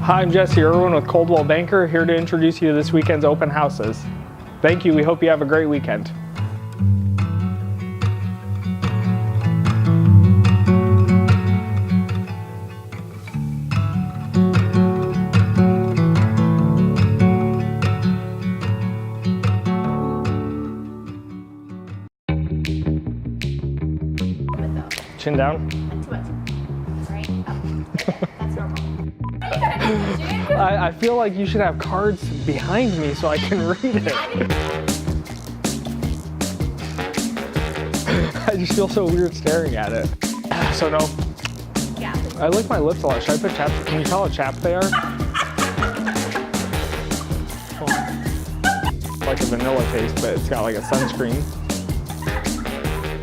Hi, I'm Jesse Irwin with Coldwell Banker, here to introduce you to this weekend's open houses. Thank you. We hope you have a great weekend. Chin down. Right? Oh, that's normal. I feel like you should have cards behind me so I can read it. I just feel so weird staring at it. So no. Yeah. I lick my lips a lot. Should I put chap? Can you tell how chapped they are? Like a vanilla taste, but it's got like a sunscreen.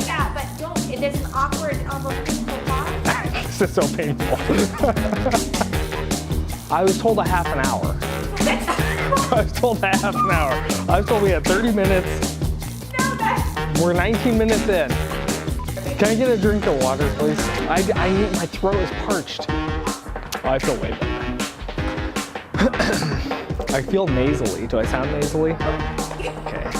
Yeah, but don't. It is an awkward, almost painful pause. It's so painful. I was told a half an hour. I was told a half an hour. I was told we had 30 minutes. No, that's... We're 19 minutes in. Can I get a drink of water, please? I need, my throat is parched. Oh, I feel way better. I feel nasally. Do I sound nasally? Okay.